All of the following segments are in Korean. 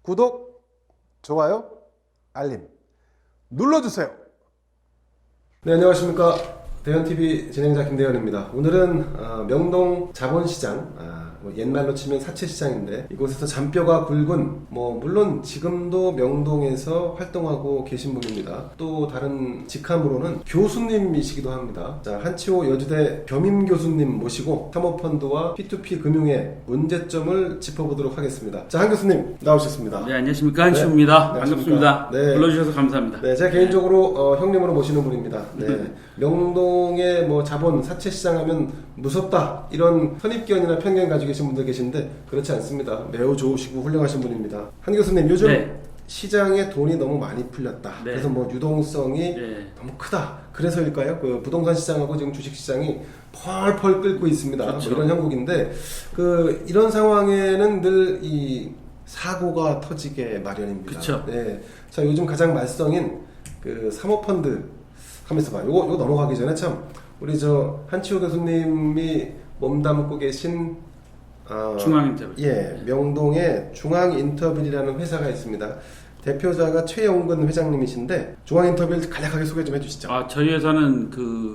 구독, 좋아요, 알림 눌러주세요. 네, 안녕하십니까. 대현TV 진행자 김대현입니다. 오늘은 명동 자본시장, 옛말로 치면 사채시장인데 이곳에서 잔뼈가 굵은, 물론 지금도 명동에서 활동하고 계신 분입니다. 또 다른 직함으로는 교수님이시기도 합니다. 자, 한치호 여주대 겸임 교수님 모시고 사모펀드와 P2P 금융의 문제점을 짚어보도록 하겠습니다. 자, 한 교수님 나오셨습니다. 네, 안녕하십니까. 한치호입니다. 네, 반갑습니다. 네. 불러주셔서 감사합니다. 네, 제가 개인적으로 형님으로 모시는 분입니다. 네. 명동의 자본 사채시장 하면 무섭다, 이런 선입견이나 편견 가지고 계신 분들 계신데 그렇지 않습니다. 매우 좋으시고 훌륭하신 분입니다. 한 교수님, 요즘 네. 시장에 돈이 너무 많이 풀렸다. 네. 그래서 유동성이 네. 너무 크다. 그래서일까요? 그 부동산 시장하고 지금 주식 시장이 펄펄 끓고 있습니다. 그렇죠. 이런 형국인데 이런 상황에는 늘 이 사고가 터지게 마련입니다. 그렇죠. 네. 자, 요즘 가장 말썽인 사모펀드 하면서 봐. 요거 넘어가기 전에 참 우리 한치호 교수님이 몸담고 계신 중앙인터뷰. 예, 명동에 중앙인터빌이라는 회사가 있습니다. 대표자가 최영근 회장님이신데 중앙인터빌 간략하게 소개 좀 해주시죠. 저희 회사는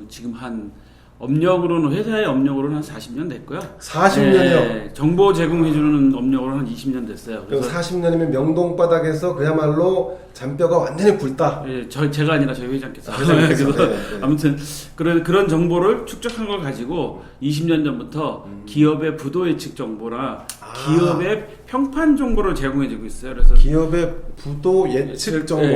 지금 한 업력으로는, 회사의 업력으로는 한 40년 됐고요. 40년이요? 네, 정보 제공해주는 업력으로는 한 20년 됐어요. 그래서 40년이면 명동 바닥에서 그야말로 잔뼈가 완전히 굵다. 예, 제가 아니라 저희 회장께서. 회장님께서. 그래서 네, 네. 아무튼 그런 정보를 축적한 걸 가지고 20년 전부터 기업의 부도 예측 정보나 기업의 평판 정보를 제공해주고 있어요. 그래서 기업의 부도 예측 정보,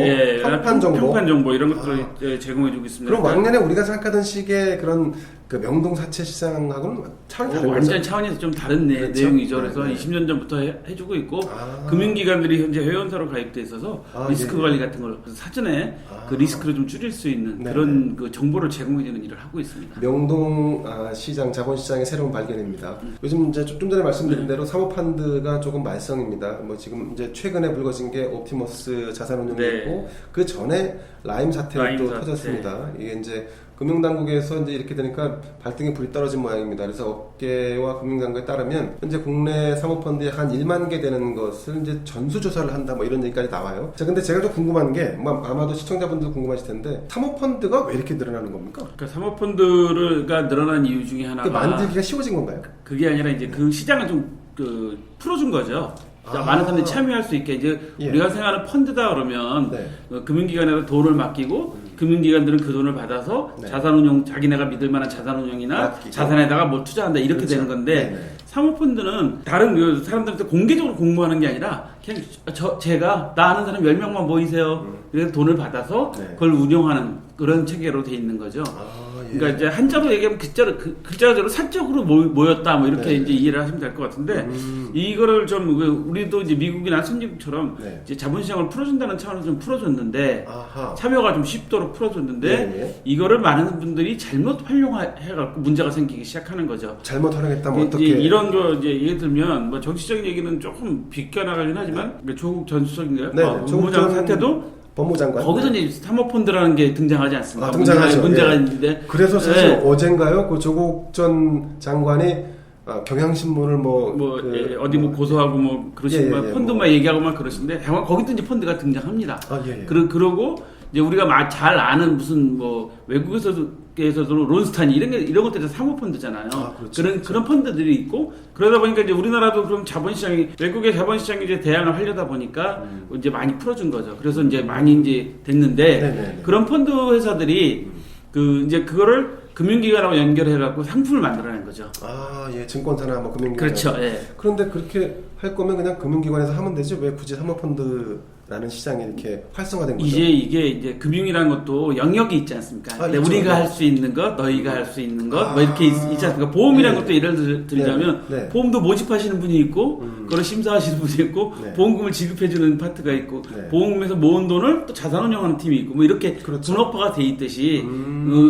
평판 정보, 평판 정보 이런 것들을 제공해주고 있습니다. 그럼 왕년에 우리가 생각하던 식의 그런 명동 사채 시장하고는 차원이 다른 완전 거죠? 차원에서 좀 다른 그렇죠? 내용이죠. 네, 그래서 네. 20년 전부터 해주고 있고 금융기관들이 현재 회원사로 가입돼 있어서 리스크 예. 관리 같은 걸 사전에 그 리스크를 좀 줄일 수 있는 네, 그런 정보를 제공해주는 일을 하고 있습니다. 명동 시장, 자본시장의 새로운 발견입니다. 요즘 이제 좀 전에 말씀드린 대로 사모펀드가 조금 말썽입니다. 지금 이제 최근에 불거진 게 옵티머스 자산운용이 네. 있고 그 전에 라임 사태가 또 터졌습니다. 이게 이제 금융당국에서 이제 이렇게 되니까 발등에 불이 떨어진 모양입니다. 그래서 업계와 금융당국에 따르면 현재 국내 사모펀드에 한 1만 개 되는 것을 이제 전수조사를 한다, 이런 얘기까지 나와요. 자, 근데 제가 좀 궁금한 게 아마도 시청자분들도 궁금하실 텐데 사모펀드가 왜 이렇게 늘어나는 겁니까? 그러니까 사모펀드가 늘어난 이유 중에 하나가 만들기가 쉬워진 건가요? 그게 아니라 이제 그 시장을 좀 풀어준 거죠. 많은 사람들이 참여할 수 있게 이제 예. 우리가 생각하는 펀드다 그러면 네. 금융기관에다 돈을 맡기고 금융기관들은 그 돈을 받아서 네. 자산운용, 자기네가 믿을 만한 자산운용이나 맡기고. 자산에다가 투자한다 이렇게 그렇죠. 되는 건데 네네. 사모펀드는 다른 사람들한테 공개적으로 공모하는 게 아니라 그냥 제가 나 아는 사람 10명만 모이세요. 그래서 돈을 받아서 네. 그걸 운영하는 그런 체계로 돼 있는 거죠. 예. 그러니까 이제 한자로 얘기하면 글자대로 사적으로 모였다 이렇게 네. 이제 이해를 하시면 될 것 같은데 이거를 좀 우리도 이제 미국이나 선진국처럼 네. 이제 자본시장을 풀어준다는 차원에서 좀 풀어줬는데 아하. 참여가 좀 쉽도록 풀어줬는데 예. 이거를 많은 분들이 잘못 활용해갖고 문제가 생기기 시작하는 거죠. 잘못 활용했다면 이제 어떻게? 이런 거 이제 예를 들면 정치적인 얘기는 조금 비껴나가긴 하지만 조국 전수석인가요? 네, 법무부 조국 전 사태도 법무장관. 거기서 이제 사모펀드라는 게 등장하지 않습니까? 등장하죠. 문제가 예. 있는데 그래서 사실 네. 어젠가요? 그 조국 전 장관이 경향신문을 어디 고소하고 그러시고 펀드만 얘기하고 막 그러시는데 다만 거기도 이제 펀드가 등장합니다. 예. 그러고 이제 우리가 잘 아는 무슨 외국에서도 론스탄이 이런 것들이 사모펀드잖아요. 그렇죠. 그런 펀드들이 있고 그러다 보니까 이제 우리나라도 그럼 외국의 자본시장이 이제 대안을 하려다 보니까 이제 많이 풀어준 거죠. 그래서 이제 많이 이제 됐는데 네네네. 그런 펀드 회사들이 이제 그거를 금융기관하고 연결해갖고 상품을 만들어낸 거죠. 예, 증권사나 금융기관. 그렇죠. 예. 그런데 그렇게 할 거면 그냥 금융기관에서 하면 되지 왜 굳이 사모펀드라는 시장이 이렇게 활성화된 거죠? 이게 이제 금융이라는 것도 영역이 있지 않습니까? 있죠. 우리가 할 수 있는 것, 너희가 할 수 있는 것, 이렇게 있지 않습니까? 보험이라는 것도 예를 들자면 네. 보험도 모집하시는 분이 있고, 그걸 심사하시는 분이 있고, 네. 보험금을 지급해주는 파트가 있고, 네. 보험금에서 모은 돈을 또 자산운용하는 팀이 있고, 이렇게 그렇죠. 분업화가 돼 있듯이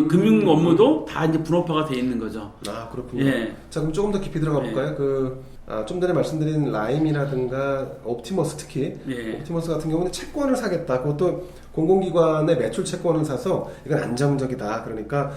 금융 업무도 다 이제 분업화가 돼 있는 거죠. 그렇군요. 예. 자, 그럼 조금 더 깊이 들어가 볼까요? 좀 전에 말씀드린 라임이라든가 옵티머스, 특히 옵티머스 같은 경우는 채권을 사겠다. 그것도 공공기관의 매출 채권을 사서 이건 안정적이다. 그러니까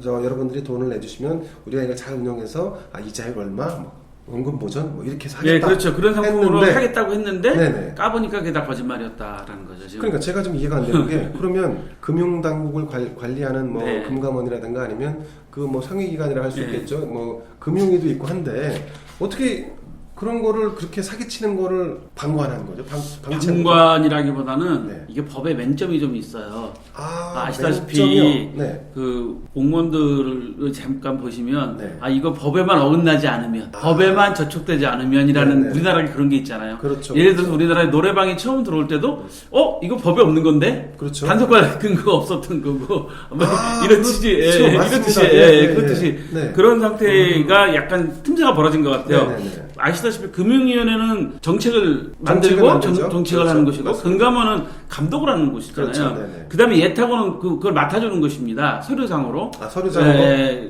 여러분들이 돈을 내주시면 우리가 이걸 잘 운영해서 이자율 얼마, 원금 보전 뭐 이렇게 해서 하겠다. 예, 그렇죠. 그런 상품으로 했는데, 하겠다고 했는데 네네. 까보니까 그게 다 거짓말이었다라는 거죠. 지금. 그러니까 제가 좀 이해가 안 되는 게 그러면 금융당국을 관리하는 뭐 네. 금감원이라든가 아니면 그 뭐 상위기관이라 할 수 네. 있겠죠. 뭐 금융위도 있고 한데 어떻게 그런 거를 그렇게 사기치는 거를 방관하는 거죠? 방치하는 거죠? 방관이라기보다는 네. 이게 법에 맹점이 좀 있어요. 아, 아시다시피 맹점이요? 네. 그 공무원들을 잠깐 보시면 네. 아 이거 법에만 어긋나지 않으면 법에만 저촉되지 않으면이라는 네, 네. 우리나라에 그런 게 있잖아요. 그렇죠. 예를 들어서 우리나라에 노래방이 처음 들어올 때도 이거 법에 없는 건데 그렇죠. 단속반 근거가 없었던 거고 뭐 아, 이런 그렇죠. 취지 맞습니다. 이런 뜻이 예, 그런 예, 뜻이 네. 그런 상태가 약간 틈새가 벌어진 것 같아요. 네, 네, 네. 아시다시피 금융위원회는 정책을 만들고 만들죠. 정책을 그렇죠. 하는 곳이고 맞습니다. 금감원은 감독을 하는 곳이잖아요. 그렇죠. 네네. 그다음에 예탁원은 그걸 맡아주는 것입니다. 서류상으로. 아, 서류상으로 네,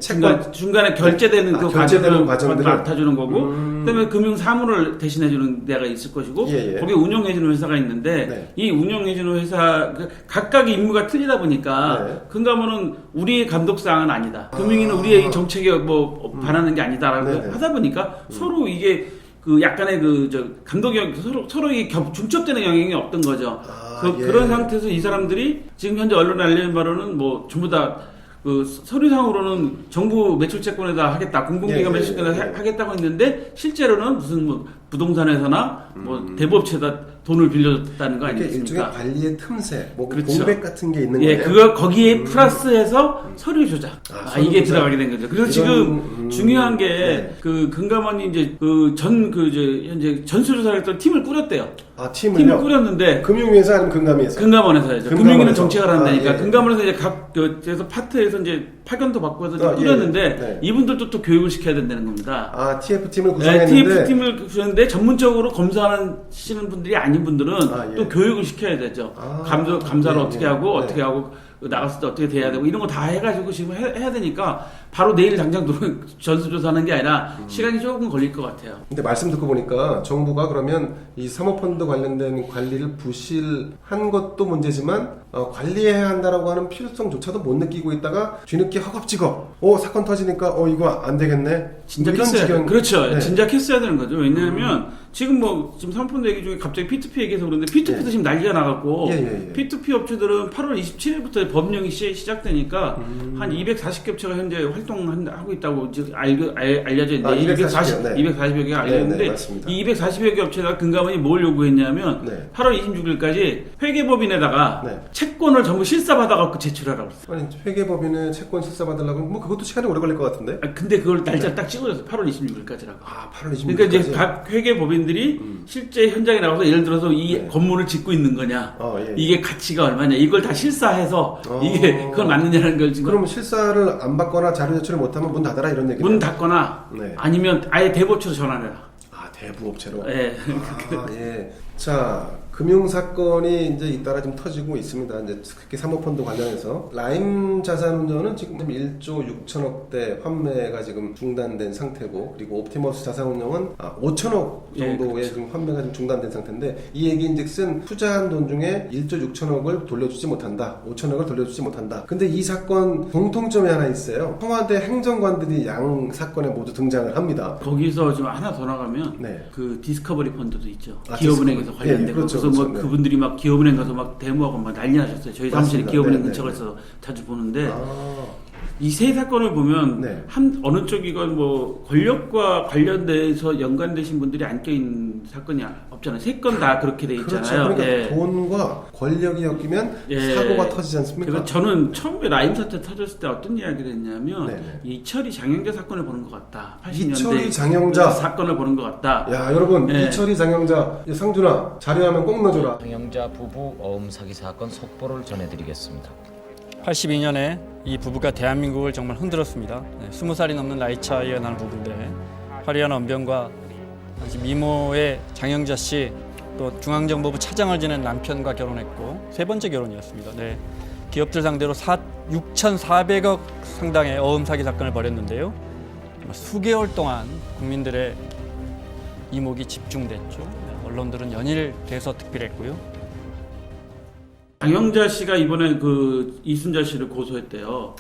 중간에 결제되는 그 결제되는 과정을 과정들을 맡아주는 거고, 그다음에 금융 사무를 대신해주는 데가 있을 것이고, 예, 예. 거기 운영해주는 회사가 있는데 네. 이 운영해주는 회사 각각의 임무가 틀리다 보니까 네. 금감원은 우리의 감독 사항은 아니다. 금융위는 우리의 정책에 뭐 반하는 게 아니다라고 네네. 하다 보니까 서로 이게 그 약간의 감독이 서로 이 중첩되는 영향이 없던 거죠. 예. 그런 상태에서 이 사람들이 지금 현재 언론에 알려진 바로는 뭐 전부 다 그 서류상으로는 정부 매출채권에다 하겠다, 공공기관 예, 예, 매출채권에다 예. 하겠다고 했는데 실제로는 무슨 뭐 부동산회사나 뭐 대부업체에다 돈을 빌려줬다는 거 이게 일종의 아니겠습니까? 관리의 틈새, 뭐 그렇죠. 공백 같은 게 있는 예, 거예요. 그거 거기에 플러스해서 서류 조작. 서류 이게 조작. 들어가게 된 거죠. 그래서 이런, 지금 중요한 게 네. 그 금감원이 이제 현재 전수조사를 했던 팀을 꾸렸대요. 아, 팀을 팀을요? 꾸렸는데 금융위에서 아니면 금감위에서? 금감원에서죠. 금감원에서. 금융위는 정책을 한다니까. 아, 예. 금감원에서 이제 그래서 파트에서 이제 파견도 받고 해서 아, 예, 꾸렸는데 예. 네. 이분들도 또 교육을 시켜야 된다는 겁니다. 아, TF팀을 네, 구성했는데 TF팀을 구성했는데 전문적으로 검사하시는 분들이 아닌 분들은 아, 예. 또 교육을 시켜야 되죠. 아, 감사를 예, 어떻게 예. 하고 네. 어떻게 하고 나갔을 때 어떻게 돼야 되고 이런 거 다 해가지고 지금 해야 되니까 바로 내일 당장 전수조사하는 게 아니라 시간이 조금 걸릴 것 같아요. 근데 말씀 듣고 보니까 정부가 그러면 이 사모펀드 관련된 관리를 부실한 것도 문제지만 관리해야 한다라고 하는 필요성조차도 못 느끼고 있다가 뒤늦게 허겁지겁 사건 터지니까 이거 안 되겠네. 진작했어야 지경. 그렇죠. 네. 진작했어야 되는 거죠. 왜냐하면 지금 지금 사모펀드 얘기 중에 갑자기 P2P 얘기해서 그러는데 P2P도 예. 지금 난리가 나갖고 예. P2P 업체들은 8월 27일부터 법령이 시작되니까 한 240개 업체가 현재 활동하고 있다고 지금 알려져 있는데 240여 개가 알려져 있는데 맞습니다. 이 240여 개 업체가 금감원이 뭘 요구했냐면 네. 8월 26일까지 회계법인에다가 네. 채권을 전부 실사받아갖고 제출하라고 그랬어요. 아니 회계법인의 채권 실사 받으려고 뭐 그것도 시간이 오래 걸릴 것 같은데. 근데 그걸 날짜 딱 찍어줬어요. 8월 26일까지라고. 아, 8월 26일까지. 그러니까 이제 각 회계법인들이 실제 현장에 나가서 예를 들어서 이 네. 건물을 짓고 있는 거냐, 예. 이게 가치가 얼마냐, 이걸 다 실사해서 이게 그걸 맞느냐는 걸 지금 그럼 실사를 안 받거나 자료 제출을 못하면 문 닫아라 이런 얘기네요. 문 닫거나 네. 아니면 아예 대법처로 전환해라. 아, 대부업체로. 예. 예. 자, 금융 사건이 이제 잇따라 좀 터지고 있습니다. 이제 특히 사모펀드 관련해서 라임 자산운용은 지금 1조 6천억대 환매가 지금 중단된 상태고, 그리고 옵티머스 자산운용은 5천억 정도의 예, 지금 환매가 좀 중단된 상태인데, 이 얘기인즉슨 투자한 돈 중에 1조 6천억을 돌려주지 못한다, 5천억을 돌려주지 못한다. 근데 이 사건 공통점이 하나 있어요. 청와대 행정관들이 양 사건에 모두 등장을 합니다. 거기서 좀 하나 더 나가면 네. 그 디스커버리 펀드도 있죠. 아, 기업은행에서 디스커버리. 관련된 예, 거. 그렇죠, 그래서 뭐 그렇죠. 그분들이 막 기업은행 가서 막 데모하고 막 난리 나셨어요. 저희 사무실이 맞습니다. 기업은행 네, 근처가 네, 있어서 자주 보는데 아, 이 세 사건을 보면 네. 어느 쪽이건 뭐 권력과 관련돼서 연관되신 분들이 안 껴있는 사건이 없잖아요. 세 건 다 그렇게 돼 그렇죠. 있잖아요. 그러니까 예. 돈과 권력이 엮이면 예. 사고가 터지지 않습니까? 그래서 저는 처음에 라임 사태 터졌을 때 어떤 이야기를 했냐면 네네. 이철이 장영자 사건을 보는 것 같다. 80년대 이철이 장영자 사건을 보는 것 같다. 야, 여러분, 예. 이철이 장영자, 상준아, 자료하면 꼭 넣어줘라. 장영자 부부 어음 사기 사건 속보를 전해드리겠습니다. 82년에 이 부부가 대한민국을 정말 흔들었습니다. 20살이 넘는 나이 차이가 나는 부부인데 화려한 언변과 당시 미모의 장영자 씨, 또 중앙정보부 차장을 지낸 남편과 결혼했고 세 번째 결혼이었습니다. 네. 기업들 상대로 6,400억 상당의 어음 사기 사건을 벌였는데요. 수개월 동안 국민들의 이목이 집중됐죠. 네. 언론들은 연일 대서특필했고요. 장영자 씨가 이번에 그 이순자 씨를 고소했대요.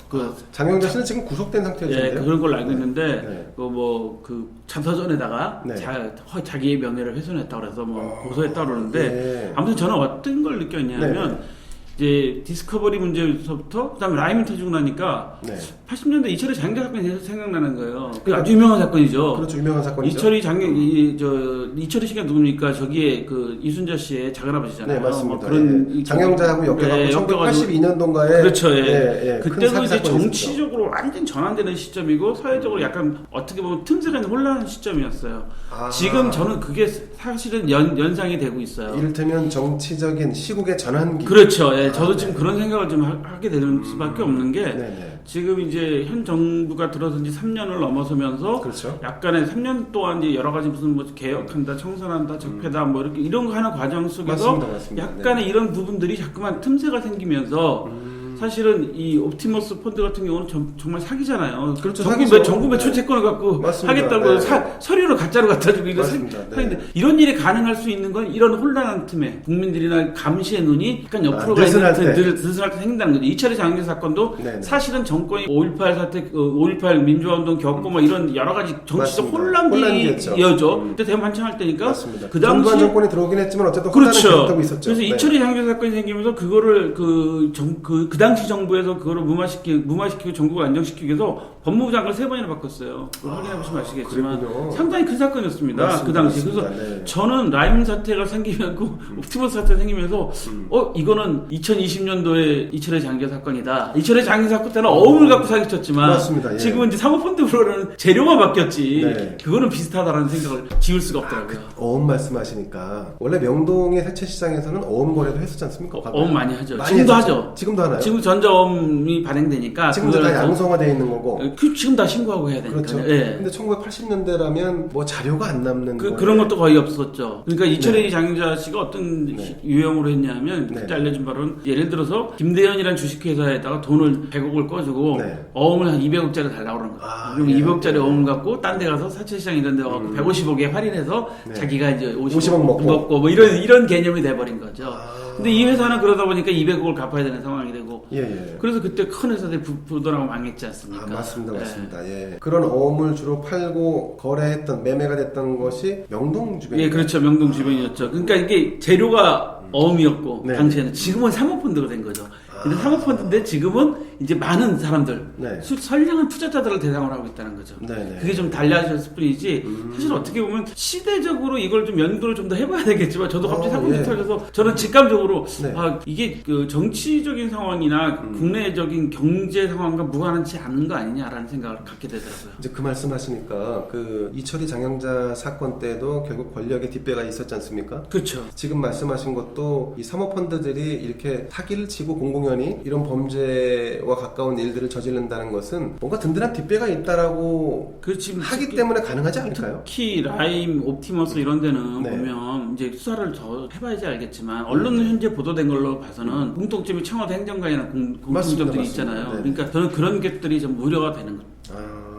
장영자 씨는 지금 구속된 상태였는데요. 예, 그런 걸로 알고 있는데 네. 그 자서전에다가 네. 자기의 명예를 훼손했다 그래서 뭐 고소했다 그러는데 예. 아무튼 저는 어떤 걸 느꼈냐면 네. 이제 디스커버리 문제에서부터 그다음에 라임이 터지고 나니까 네. 80년대 이철이 장교 사건이 계속 생각나는 거예요. 그 아주 유명한 사건이죠. 그렇죠. 유명한 사건이죠. 이철이 씨가 누굽니까? 저기에 그 이순자 씨의 작은아버지잖아요. 네, 맞습니다. 뭐 그런 예. 장영자하고 엮여가지고 1982년도인가에 그렇죠. 사기 그때도 이제 사건이 정치적으로 완전 전환되는 시점이고 사회적으로 약간 어떻게 보면 틈새가 있는 혼란한 시점이었어요. 지금 저는 그게 사실은 연상이 되고 있어요. 이를테면 정치적인 시국의 전환기. 그렇죠. 예, 저도 지금 그런 생각을 좀 하게 되는 수밖에 없는 게 네네. 지금 이제 현 정부가 들어선 지 3년을 넘어서면서 그렇죠. 약간의 3년 동안 이제 여러 가지 무슨 뭐 개혁한다, 청산한다, 적폐다 뭐 이렇게 이런 거 하는 과정 속에서 맞습니다. 약간의 이런 부분들이 자꾸만 틈새가 생기면서 사실은 이 옵티머스 펀드 같은 경우는 정말 사기잖아요. 그렇죠, 정부, 사기죠. 정부 매출 채권을 갖고 맞습니다. 하겠다고 네. 서류를 가짜로 갖다 주고 이거 맞습니다. 사기인데 이런 일이 가능할 수 있는 건 이런 혼란한 틈에 국민들이나 감시의 눈이 약간 옆으로가 느슨할 있는 때. 느슨할 때 생긴다는 거죠. 이철의 장교 사건도 네네. 사실은 정권이 5.18 사태, 5.18 민주화운동 겪고 뭐 이런 여러 가지 정치적 맞습니다. 혼란기였죠. 혼란기였죠. 그때 대만 한창할 때니까 맞습니다. 그 당시 정부한 정권이 들어오긴 했지만 어쨌든 혼란을 그렇죠. 겪고 있었죠. 그래서 네. 이철의 장교 사건이 생기면서 그거를 그 당시 정부에서 그거를 무마시키고 전국을 안정시키기 위해서 법무부 장관을 3번이나 바꿨어요. 그걸 확인해 보시면 아시겠지만 그랬군요. 상당히 큰 사건이었습니다. 맞습니다. 그 당시. 맞습니다. 그래서 네. 저는 라임 사태가 생기면서 옵티머스 사태가 생기면서 이거는 2020년도에 이철의 장교 사건이다. 이철의 장교 사건 때는 어음을 갖고 사기쳤지만 맞습니다. 예. 지금은 이제 사모펀드로는 재료가 바뀌었지. 네. 그거는 비슷하다라는 생각을 지울 수가 없더라고요. 어음 말씀하시니까 원래 명동의 세채시장에서는 어음 거래도 했었지 않습니까? 과거에? 어음 많이 하죠. 많이 지금도 했었죠. 하죠. 지금도 하나요? 지금 전자어음이 발행되니까 지금도 다 그걸 양성화되어 있는 거고. 지금 다 신고하고 해야 되니까. 그렇죠. 예. 근데 1980년대라면 뭐 자료가 안 남는 거예요. 그런 것도 거의 없었죠. 그러니까 이철희 네. 장자 씨가 어떤 네. 유형으로 했냐면 네. 그때 알려진 바로는 예를 들어서 김대현이라는 주식회사에다가 돈을 100억을 꺼주고 네. 어음을 한 200억짜리 달라고 그러는 거예요. 그럼 예. 200억짜리 어음 갖고 딴 데 가서 사채시장 이런 데 갖고 150억에 할인해서 네. 자기가 이제 50억 먹고. 뭐 이런 개념이 돼버린 거죠. 아. 근데 이 회사는 그러다 보니까 200억을 갚아야 되는 상황이 되고 예. 그래서 그때 큰 회사들이 부도나고 망했지 않습니까? 맞습니다. 예. 맞습니다. 예. 그런 어음을 주로 팔고 거래했던 매매가 됐던 것이 명동 주변. 예, 그렇죠. 명동 주변이었죠. 그러니까 이게 재료가 어음이었고 네. 당시에는 지금은 사모펀드가 된 거죠. 근데 사모펀드인데 지금은 이제 많은 사람들, 네. 선량한 투자자들을 대상으로 하고 있다는 거죠. 네네. 그게 좀 달라졌을 뿐이지 사실 어떻게 보면 시대적으로 이걸 좀 연구를 좀 더 해봐야 되겠지만 저도 갑자기 사건이 예. 터져서 저는 직감적으로 네. 이게 그 정치적인 상황이나 국내적인 경제 상황과 무관하지 않은 거 아니냐라는 생각을 갖게 되더라고요. 이제 그 말씀하시니까 그 이철희 장영자 사건 때도 결국 권력의 뒷배가 있었지 않습니까? 그렇죠. 지금 말씀하신 것도 이 사모펀드들이 이렇게 사기를 치고 공공연히 이런 범죄와 가까운 일들을 저지른다는 것은 뭔가 든든한 뒷배가 있다라고 그렇지. 하기 때문에 가능하지 않을까요? 특히 라임, 옵티머스 이런 데는 네. 보면 이제 수사를 더 해봐야지 알겠지만 언론 현재 보도된 걸로 봐서는 공통점이 청와대 행정관이나 공통점들이 맞습니다. 있잖아요. 네네. 그러니까 저는 그런 것들이 좀 우려가 되는 거죠.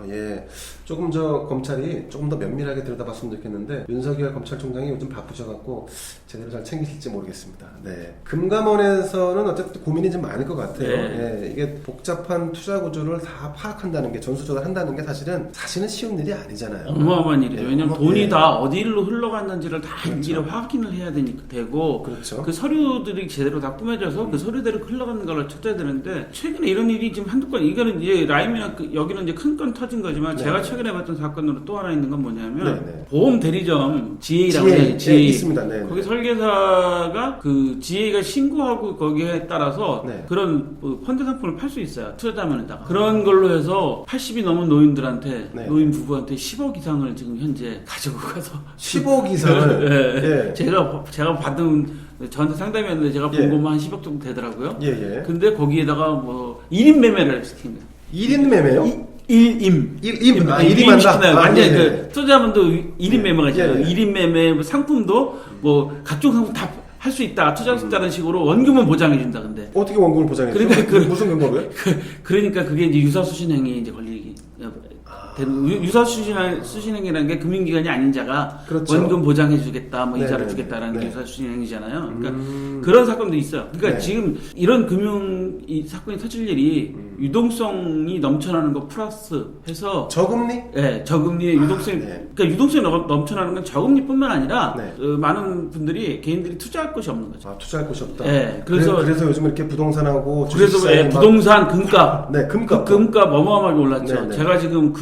예. 조금 검찰이 조금 더 면밀하게 들여다봤으면 좋겠는데 윤석열 검찰총장이 요즘 바쁘셔갖고 제대로 잘 챙기실지 모르겠습니다. 네. 금감원에서는 어쨌든 고민이 좀 많을 것 같아요. 네. 예. 이게 복잡한 투자 구조를 다 파악한다는 게 전수 조달한다는 게 사실은 쉬운 일이 아니잖아요. 어마어마한 일이죠. 예, 왜냐하면 돈이 예. 다 어디로 흘러갔는지를 다 그렇죠. 일일이 확인을 해야 되고 그렇죠. 그 서류들이 제대로 다 꾸며져서 그 서류대로 흘러가는 걸 찾아야 되는데 최근에 이런 일이 지금 한두 건 이거는 이제 라임이나 여기는 이제 큰 건 터진 거지만 네. 제가 최근에 봤던 사건으로 또 하나 있는 건 뭐냐면 네. 보험 대리점 GA라고 해요. GA 있습니다. 네. 거기 설계사가 그 GA가 신고하고 거기에 따라서 네. 그런 펀드 상품을 팔 수 있어요. 투자자문에다가 그런 걸로 해서 80이 넘은 노인들한테 네. 노인 부부한테 10억 이상을 지금 현재 가지고 가서 10억 이상을 예. 예. 제가 받은 저한테 상담이었는데 제가 본 예. 것만 한 10억 정도 되더라고요. 예. 근데 거기에다가 뭐 1인 매매를 시킨 거예요. 1인 매매요? 1임. 1임 한다? 시키나요? 아, 완전 예. 그 투자자문도 1인 매매가 있잖아요. 예. 1인 매매 뭐 상품도 뭐 각종 상품 다 할 수 있다. 투자할 수 있다는 식으로 원금은 보장해 준다. 근데 어떻게 원금을 보장했죠? 그러니까 무슨 근거로요? 그러니까 그게 이제 유사수신행위 이제 걸리게 유사수신행이라는 게 금융기관이 아닌 자가 그렇죠. 원금 보장해주겠다, 뭐 이자를 네네네. 주겠다라는 게 네. 유사수신행이잖아요. 그러니까 그런 사건도 있어요. 그러니까 네. 지금 이런 금융 사건이 터질 일이 유동성이 넘쳐나는 거 플러스 해서 저금리? 네, 저금리의 유동성이 네. 그러니까 유동성이 넘쳐나는 건 저금리뿐만 아니라 네. 많은 분들이 개인들이 투자할 곳이 없는 거죠. 아, 투자할 곳이 없다. 네, 그래서 요즘 이렇게 부동산하고 그래서 주식시장이 막- 부동산 금값 네, 금값. 금값 어마어마하게 올랐죠. 네, 네. 제가 지금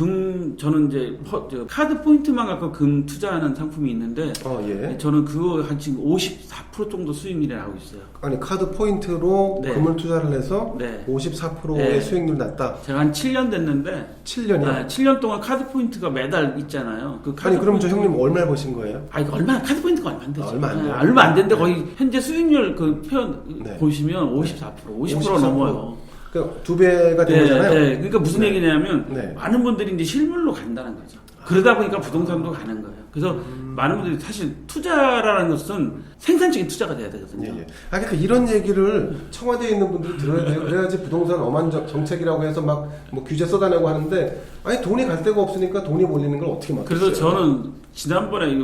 저는 이제 카드 포인트만 갖고 금 투자하는 상품이 있는데 예. 저는 그거 한 지금 54% 정도 수익률이 나오고 있어요. 아니 카드 포인트로 네. 금을 투자를 해서 네. 54%의 네. 수익률 났다. 제가 한 7년 됐는데 7년이요? 7년 동안 카드 포인트가 매달 있잖아요. 그 카드 아니 그럼 저 포인트- 형님 얼마 버신 거예요? 이거 얼마 카드 포인트가 얼마 안 되죠. 얼마 안 돼요? 얼마 안 되는데 거의 현재 수익률 그 표현 네. 보시면 50% 넘어요. 그러니까 2배가 된 네, 거잖아요. 네. 그러니까 무슨 네. 얘기냐면 네. 많은 분들이 이제 실물로 간다는 거죠. 그러다 보니까 부동산도 가는 거예요. 그래서 많은 분들이 사실 투자라는 것은 생산적인 투자가 돼야 되거든요. 예. 그러니까 이런 얘기를 청와대에 있는 분들이 들어야 돼요. 그래야지 부동산 엄한 정책이라고 해서 막 뭐 규제 쏟아내고 하는데 아니 돈이 갈 데가 없으니까 돈이 몰리는 걸 어떻게 막겠어요? 그래서 저는 지난번에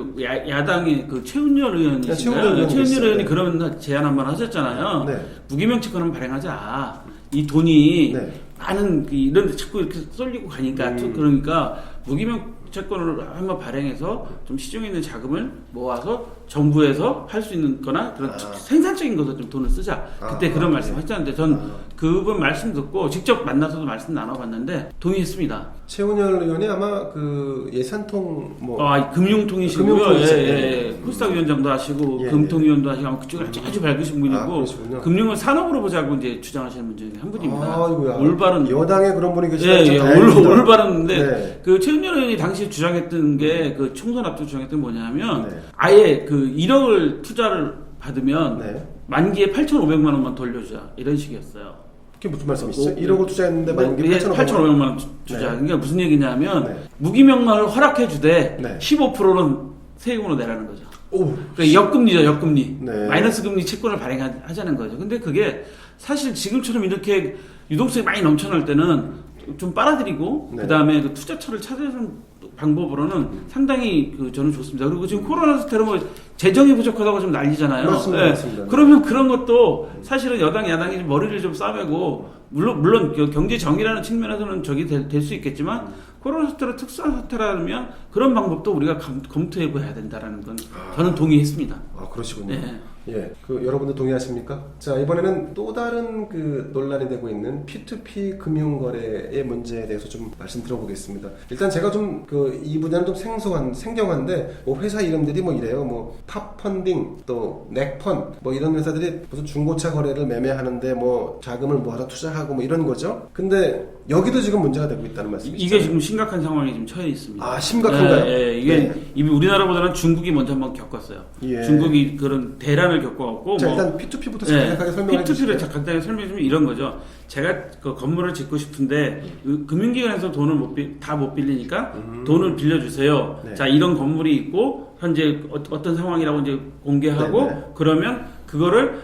야당의 그 최은열 의원이신가요? 최은열 의원이 최은열 있어요. 의원이 네. 그런 제안 한번 하셨잖아요. 네. 무기명채권을 발행하자. 이 돈이 네. 많은 이런 데 자꾸 이렇게 쏠리고 가니까 그러니까 무기명채권을 한번 발행해서 좀 시중에 있는 자금을 모아서 정부에서 할 수 있는 거나 그런 생산적인 것에 좀 돈을 쓰자. 그때 그런 말씀 하셨는데 전 그분 말씀 듣고 직접 만나서도 말씀 나눠봤는데 동의했습니다. 최은열 의원이 아마 그 예산통 뭐 금융통이시고요. 금융통이시죠. 예, 네. 예. 코스닥위원장도 하시고 예, 금통위원도 하시고 아마 그쪽을 아주 밝으신 분이고 그러시군요. 금융을 산업으로 보자고 이제 주장하시는 분 중에 한 분입니다. 아이고야. 올바른 여당에 그런 분이 계시다. 예, 올바른데 네. 그 최은열 의원이 당시 주장했던 게 그 총선 앞두고 주장했던 게 뭐냐면 네. 아예 그 1억을 투자를 받으면 네. 만기에 8,500만 원만 돌려주자 이런 식이었어요. 그게 무슨 말씀이시죠? 1억을 투자했는데 만기 예, 8,500만 8,500만 원 주자. 네. 그러니까 무슨 얘기냐면 네. 무기명만을 허락해 주되 네. 15%는 세금으로 내라는 거죠. 오. 그러니까 역금리죠, 역금리. 네. 마이너스 금리 채권을 발행하자는 거죠. 근데 그게 사실 지금처럼 이렇게 유동성이 많이 넘쳐날 때는 좀 빨아들이고 네. 그다음에 그 투자처를 찾아주는 방법으로는 상당히 저는 좋습니다. 그리고 지금 코로나 사태로 뭐 재정이 부족하다고 좀 난리잖아요. 맞습니다, 예. 맞습니다. 그러면 그런 것도 사실은 여당 야당이 머리를 좀 싸매고 물론 경제 정의라는 측면에서는 적이 될 수 있겠지만 코로나 사태로 특수한 사태라면 그런 방법도 우리가 검토해 봐야 된다라는 건 저는 동의했습니다. 아, 그러시군요. 네. 예, 여러분들 동의하십니까? 자, 이번에는 또 다른 그 논란이 되고 있는 P2P 금융거래의 문제에 대해서 좀 말씀 들어보겠습니다. 일단 제가 좀 이 분야는 좀 생경한데 뭐 회사 이름들이 뭐 이래요. 뭐 팝펀딩, 또 넥펀, 뭐 이런 회사들이 무슨 중고차 거래를 매매하는데 뭐 자금을 모아서 투자하고 뭐 이런 거죠. 근데 여기도 지금 문제가 되고 있다는 말씀이시죠? 이게 지금 심각한 상황에 지금 처해 있습니다. 아, 심각한가요? 예, 이게 네. 이미 우리나라보다는 중국이 먼저 한번 겪었어요. 예. 중국이 그런 대란을 겪어갖고 자, 뭐 일단 P2P부터 간략하게 설명해 주시죠. P2P를 간단하게 설명해 주면 이런 거죠. 제가 그 건물을 짓고 싶은데 금융기관에서 돈을 다 못 빌리니까 돈을 빌려주세요. 네. 자, 이런 건물이 있고 현재 어떤 상황이라고 이제 공개하고 네, 네. 그러면 그거를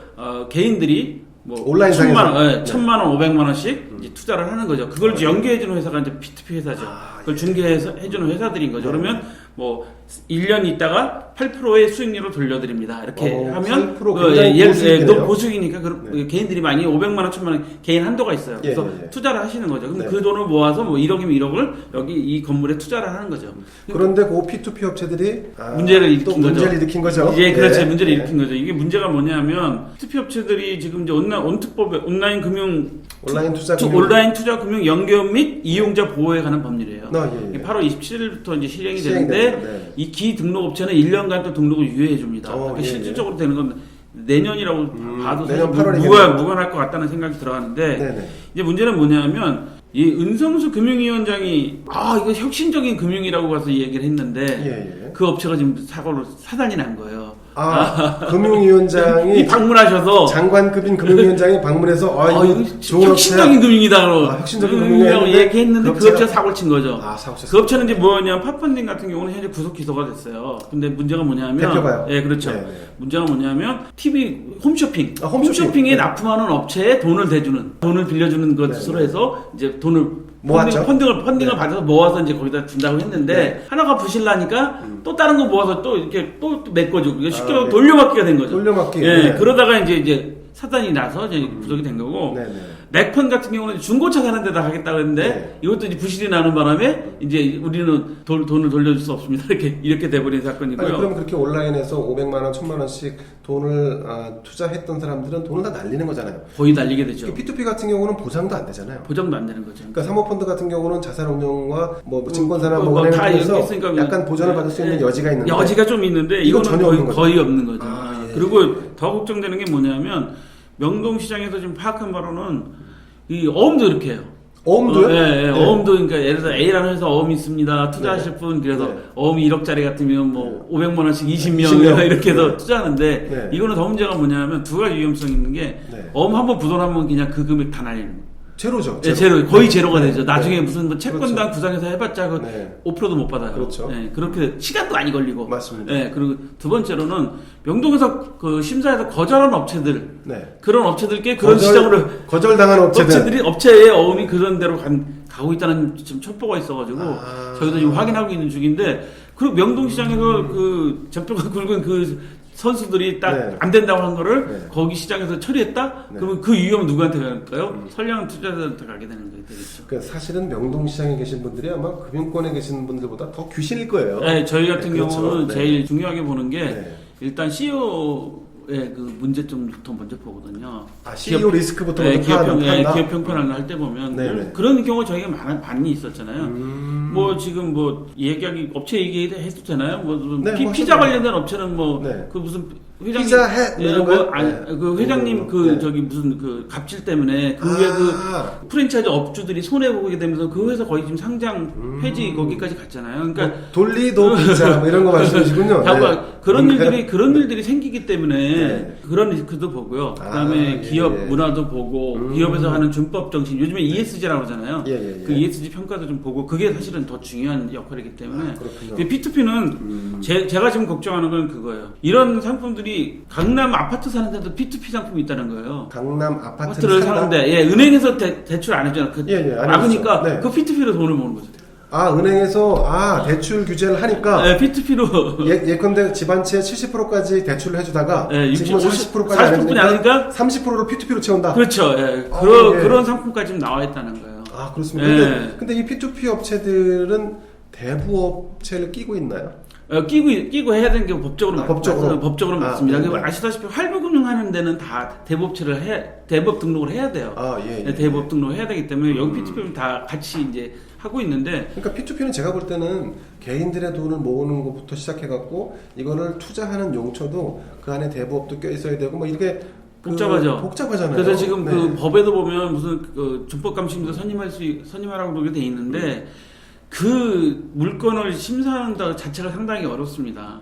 개인들이 뭐 온라인상에서. 1,000만 원, 네. 1,000만 원, 500만 원씩 이제 투자를 하는 거죠. 그걸 이제 연계해주는 회사가 이제 P2P 회사죠. 그걸 중개해서 해주는 회사들인 거죠. 그러면 뭐 1년 있다가 8%의 수익률로 돌려드립니다. 이렇게 하면 8% 굉장히 고수익이네요. 고수익이니까 개인들이 많이 500만 원, 1,000만 원 개인 한도가 있어요. 그래서 예. 투자를 하시는 거죠. 그럼 네. 그 돈을 모아서 뭐 1억이면 1억을 여기 이 건물에 투자를 하는 거죠. 그런데 그 P2P 업체들이 문제를 일으킨 또 거죠. 문제를 일으킨 거죠. 예, 그렇죠. 예. 문제를 예. 일으킨 거죠. 이게 문제가 뭐냐면 P2P 업체들이 지금 이제 온특법에 온라인 온라인 투자 금융 연결 및 이용자 보호에 관한 법률이에요. 예. 이게 8월 27일부터 이제 시행이 시행이 되는데 됩니다. 네. 이 기등록 업체는 1년간 또 등록을 유예해 줍니다. 그러니까 예, 실질적으로 되는 건 내년이라고 봐도 사실 내년 8월이겠네요. 무관할 것 같다는 생각이 들어가는데 네네. 이제 문제는 뭐냐면 이 은성수 금융위원장이 이거 혁신적인 금융이라고 가서 얘기를 했는데 예. 그 업체가 지금 사고로 사단이 난 거예요. 금융위원장이 방문하셔서 장관급인 금융위원장이 방문해서 이거 좋은 혁신적인 업체야. 금융이다라고 혁신적인 금융이라고 얘기했는데 그 업체가 사고를 친 거죠. 사고 쳤어요. 그 업체는 이제 뭐냐면 팝펀딩 같은 경우는 현재 구속 기소가 됐어요. 근데 문제가 뭐냐면 대표가요? 예, 그렇죠. 네. 문제가 뭐냐면 TV 홈쇼핑. 홈쇼핑. 홈쇼핑에 네. 납품하는 업체에 돈을 빌려주는 것으로 네. 해서 이제 돈을 모았죠. 펀딩을 받아서 모아서 이제 거기다 준다고 했는데 하나가 부실나니까 또 다른 거 모아서 또 이렇게 또 메꿔주고 이게 쉽게 말하면 돌려막기가 된 거죠. 돌려막기. 예, 그러다가 이제 사단이 나서 이제 부족이 된 거고. 맥펀 같은 경우는 중고차 사는 데다 하겠다고 했는데 이것도 이제 부실이 나는 바람에 이제 우리는 돈을 돌려줄 수 없습니다. 이렇게 돼버린 사건이고요. 아니, 그럼 그렇게 온라인에서 500만 원, 1000만 원씩 돈을 투자했던 사람들은 돈을 다 날리는 거잖아요. 거의 날리게 되죠. P2P 같은 경우는 보장도 안 되잖아요. 보장도 안 되는 거죠. 그러니까 사모펀드 같은 경우는 자산운용과 뭐 증권사나 뭐 은행을 다 통해서 있으니까 약간 보전을 받을 수 있는 여지가 있는데 여지가 좀 있는데 이건 이거는 전혀 없는 거죠. 거의 없는 거죠. 예. 그리고 더 걱정되는 게 뭐냐면 명동시장에서 지금 파악한 바로는 이 어음도 이렇게 해요. 어음도요? 네. 어음도 그러니까 예를 들어서 A라는 회사 어음이 있습니다. 투자하실 분 그래서 어음이 1억짜리 같으면 뭐 500만 원씩 20명 이렇게 해서 투자하는데 이거는 더 문제가 뭐냐면 두 가지 위험성이 있는 게 어음 한번 부도나면 그냥 그 금액 다 날리는 거예요. 제로죠. 제로. 거의 제로가 되죠. 나중에 무슨 뭐 채권당 구상해서 해봤자 그 5%도 못 받아요. 그렇죠. 네, 그렇게 시간도 많이 걸리고. 맞습니다. 네, 그리고 두 번째로는 명동에서 그 심사에서 거절한 업체들, 그런 업체들께 그런 시장으로 거절당한 업체의 어음이 그런 데로 가고 있다는 지금 첩보가 있어가지고 저희도 지금 확인하고 있는 중인데 그리고 명동시장에서 그 적표가 굵은 그 선수들이 딱 안 된다고 한 거를 거기 시장에서 처리했다? 그러면 그 위험은 누구한테 갈까요? 선량한 투자자한테 가게 되는 거게 되겠죠. 그러니까 사실은 명동시장에 계신 분들이 아마 금융권에 계신 분들보다 더 귀신일 거예요. 네, 저희 같은 그렇죠. 경우는 제일 중요하게 보는 게 일단 CEO의 그 문제점부터 먼저 보거든요. CEO 리스크부터 기업 평판을 할 때 보면 그런 경우 저희가 많이 있었잖아요. 뭐 지금 뭐 얘기하기 업체 얘기해도 되나요? 뭐 피자 관련된 업체는 뭐 그 무슨 회장님 피자 해 이런 거 그 회장님 저기 무슨 그 갑질 때문에 그 위에 그 프랜차이즈 업주들이 손해 보게 되면서 그 회사 거의 지금 상장 폐지 거기까지 갔잖아요. 그러니까 돌리도 피자 뭐 이런 거 말씀이시군요. 그런 일들이 생기기 때문에 그런 리스크도 보고요. 그다음에 기업 문화도 보고 기업에서 하는 준법 정신 요즘에 ESG라고 그러잖아요. 그 ESG 평가도 좀 보고 그게 사실은 더 중요한 역할이기 때문에 P2P는 제가 지금 걱정하는 건 그거예요. 이런 상품들이 강남 아파트 사는 데도 P2P 상품이 있다는 거예요. 강남 아파트를 사는데 은행에서 대출 안 해주잖아. 막으니까 그 P2P로 돈을 모으는 거죠. 은행에서 대출 규제를 하니까 P2P로 예컨대 집 한 채 70%까지 대출을 해주다가 지금 40%까지 안 40%뿐이 아니니까 30%를 P2P로 채운다. 그렇죠. 그런 상품까지 지금 나와 있다는 거예요. 그렇습니다. 근데 이 P2P 업체들은 대부업체를 끼고 있나요? 끼고 해야 되는 게 법적으로 법적으로 맞습니다. 아시다시피 할부금융하는 데는 다 대법 등록을 해야 돼요. 대법 등록을 해야 되기 때문에 여기 P2P는 다 같이 이제 하고 있는데. 그러니까 P2P는 제가 볼 때는 개인들의 돈을 모으는 것부터 시작해갖고 이거를 투자하는 용처도 그 안에 대부업도 껴 있어야 되고 뭐 이렇게 복잡하잖아요. 그래서 지금 그 법에도 보면 무슨 그 준법감시인도 선임하라고 그렇게 돼 있는데. 그 물건을 심사하는 것 자체가 상당히 어렵습니다.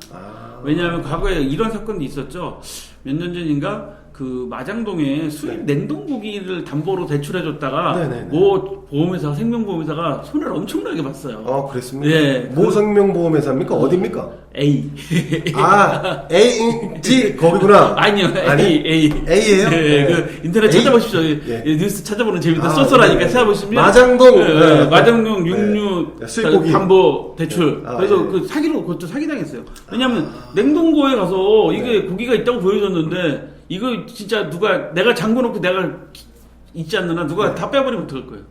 왜냐하면 과거에 이런 사건도 있었죠. 몇 년 전인가 그 마장동에 수입 냉동고기를 담보로 대출해줬다가 뭐 보험회사 생명보험회사가 손해를 엄청나게 봤어요. 그랬습니까? 뭐 생명보험회사입니까? 어디입니까? A. A 거기구나. 아니요. A예요? 네. 인터넷 찾아보십시오. 뉴스 찾아보는 재미도 쏠쏠하니까 찾아보시면 마장동 마장동 육류 수입고기 담보 대출. 그래서 그것도 사기당했어요. 왜냐하면 냉동고에 가서 이게 고기가 있다고 보여줬는데 이거 진짜 내가 잠궈놓고 내가 있지 않느냐 누가 다 빼버리면 어떡할 거예요.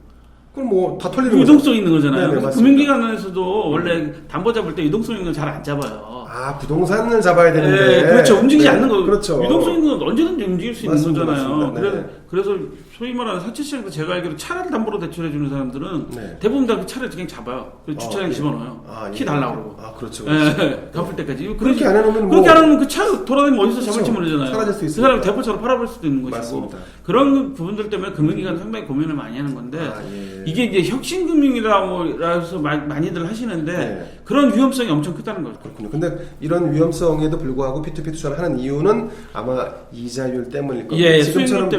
그럼 뭐 다 털리는 유동성 있는 거잖아요. 금융기관에서도 원래 담보 잡을 때 유동성 있는 거 잘 안 잡아요. 부동산을 잡아야 되는데. 그렇죠. 움직이지 않는 거. 그렇죠. 유동성 있는 건 언제든지 움직일 수 있는 거잖아요. 맞습니다. 그래서 소위 말하는 사채시장에서 제가 알기로 차를 담보로 대출해주는 사람들은 대부분 다 그 차를 그냥 잡아요. 그리고 주차장에 집어넣어요. 키 달라고 그러고. 그렇죠. 갚을 때까지. 그렇게 안 해놓으면 그렇게 안 하면 그 차 돌아다니면 어디서 잡을지 모르잖아요. 사라질 수 그 있으니까. 사람이 대포차로 팔아버릴 수도 있는 것이고. 맞습니다. 그런 부분들 때문에 금융기관은 상당히 고민을 많이 하는 건데 이게 이제 혁신금융이라고 해서 많이들 하시는데 그런 위험성이 엄청 크다는 거죠. 그렇군요. 근데 이런 위험성에도 불구하고 P2P 투자를 하는 이유는 아마 이자율 때문일 겁니다. 지금처럼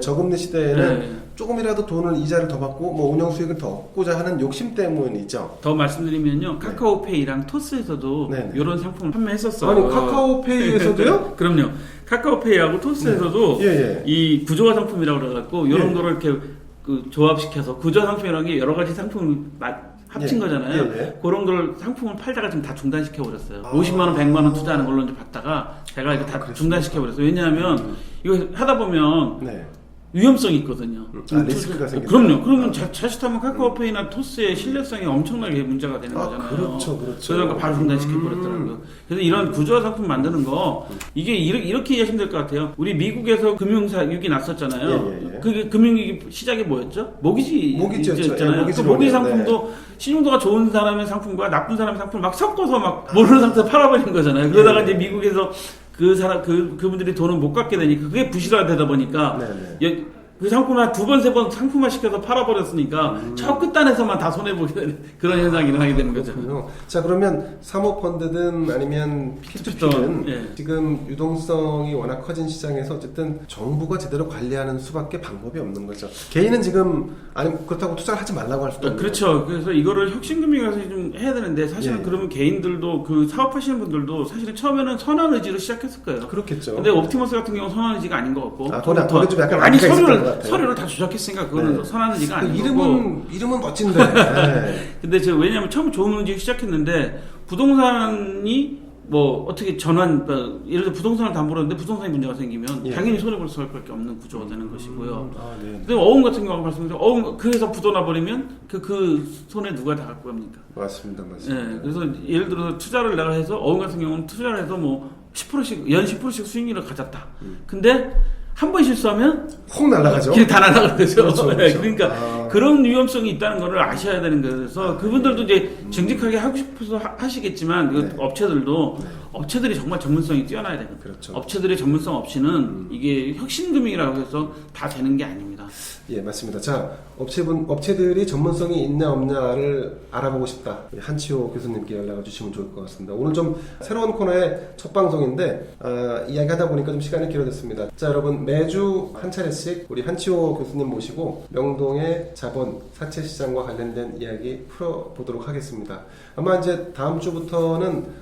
저금리 시대에는 조금이라도 돈을 이자를 더 받고 뭐 운영 수익을 더 얻고자 하는 욕심 때문이죠. 더 말씀드리면요, 카카오페이랑 토스에서도 이런 상품을 판매했었어요. 아니 카카오페이에서도요? 그럼요. 카카오페이하고 토스에서도 이 구조화 상품이라고 그래갖고 이런 거를 이렇게 그 조합시켜서 구조 상품이라는 게 여러 가지 상품을 합친 예. 거잖아요. 예. 그런 걸 상품을 팔다가 지금 다 중단시켜 버렸어요. 아. 50만 원, 100만 원 투자하는 걸로 이제 받다가 제가 이거 다 그랬습니까? 중단시켜 버렸어요. 왜냐하면 이거 하다 보면 네. 위험성이 있거든요. 리스크가 생긴다. 그럼요. 그러면 자칫하면 카카오페이나 토스의 신뢰성이 엄청나게 문제가 되는 거잖아요. 그렇죠. 그러니까 바로 중단시켜 버렸더라고요. 그래서 이런 구조화 상품 만드는 거 이게 이렇게 이해하시면 될 것 같아요. 우리 미국에서 금융사육이 났었잖아요. 예. 그게 금융위기 시작이 뭐였죠? 모기지였죠. 예, 모기지 모기 론이요. 상품도 신용도가 좋은 사람의 상품과 나쁜 사람의 상품을 막 섞어서 막 모르는 상태에서 팔아버린 거잖아요. 그러다가 이제 미국에서 그분들이 돈을 못 갚게 되니까 그게 부실화되다 보니까 네네. 그 상품을 한 2번, 3번 상품화 시켜서 팔아버렸으니까 저 끝단에서만 다 손해보게 되는 그런 현상이 일어나게 되는 거죠. 그렇군요. 자, 그러면 사모펀드든 아니면 P2P든 예. 지금 유동성이 워낙 커진 시장에서 어쨌든 정부가 제대로 관리하는 수밖에 방법이 없는 거죠. 개인은 지금 아니 그렇다고 투자를 하지 말라고 할 수도 없는 그렇죠. 그래서 이거를 혁신금융에서 좀 해야 되는데 사실은 예. 그러면 개인들도 그 사업하시는 분들도 사실은 처음에는 선한 의지로 시작했을 거예요. 그렇겠죠. 근데 옵티머스 같은 경우는 선한 의지가 아닌 것 같고 거기 좀 약간 아니 안티가 있을 것 같아요. 서류를 다 조작했으니까 그거는 네. 선한 의지가 그 아닌 거고 이름은 멋진데. 네. 근데 제가 왜냐면 처음 좋은 의지로 시작했는데 부동산이 뭐 어떻게 예를 들어 부동산을 담보로 했는데 부동산에 문제가 생기면 예. 당연히 손해볼 수밖에 없는 구조가 되는 것이고요. 네. 근데 어음 같은 경우 말씀드린 어음 그래서 부도나 버리면 그 손해 누가 다 갖고 갑니까? 맞습니다. 예, 그래서 예를 들어서 투자를 내가 해서 어음 같은 경우는 투자를 해서 뭐 10%씩 연 10%씩 수익률을 가졌다. 근데 한 번 실수하면 혹 날아가죠. 길이 다 날아가는 거죠. 그렇죠. 그러니까 그런 위험성이 있다는 거를 아셔야 되는 거예요. 그래서 그분들도 이제 정직하게 하고 싶어서 하시겠지만 그 네. 업체들이 정말 전문성이 뛰어나야 되거든요. 그렇죠. 업체들의 전문성 없이는 이게 혁신금융이라고 해서 다 되는 게 아닙니다. 예, 맞습니다. 자, 업체들이 전문성이 있냐 없냐를 알아보고 싶다. 한치호 교수님께 연락을 주시면 좋을 것 같습니다. 오늘 좀 새로운 코너의 첫 방송인데 이야기하다 보니까 좀 시간이 길어졌습니다. 자, 여러분 매주 한 차례씩 우리 한치호 교수님 모시고 명동의 자본 사채 시장과 관련된 이야기 풀어보도록 하겠습니다. 아마 이제 다음 주부터는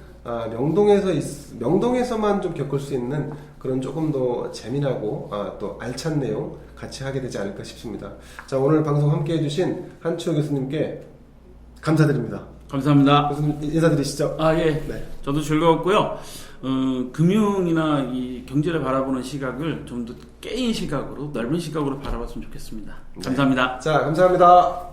명동에서만 좀 겪을 수 있는 그런 조금 더 재미나고 또 알찬 내용 같이 하게 되지 않을까 싶습니다. 자, 오늘 방송 함께 해주신 한치호 교수님께 감사드립니다. 감사합니다. 교수님 인사드리시죠. 예. 네. 저도 즐거웠고요. 금융이나 이 경제를 바라보는 시각을 좀 더 깨인 시각으로, 넓은 시각으로 바라봤으면 좋겠습니다. 감사합니다. 자, 감사합니다.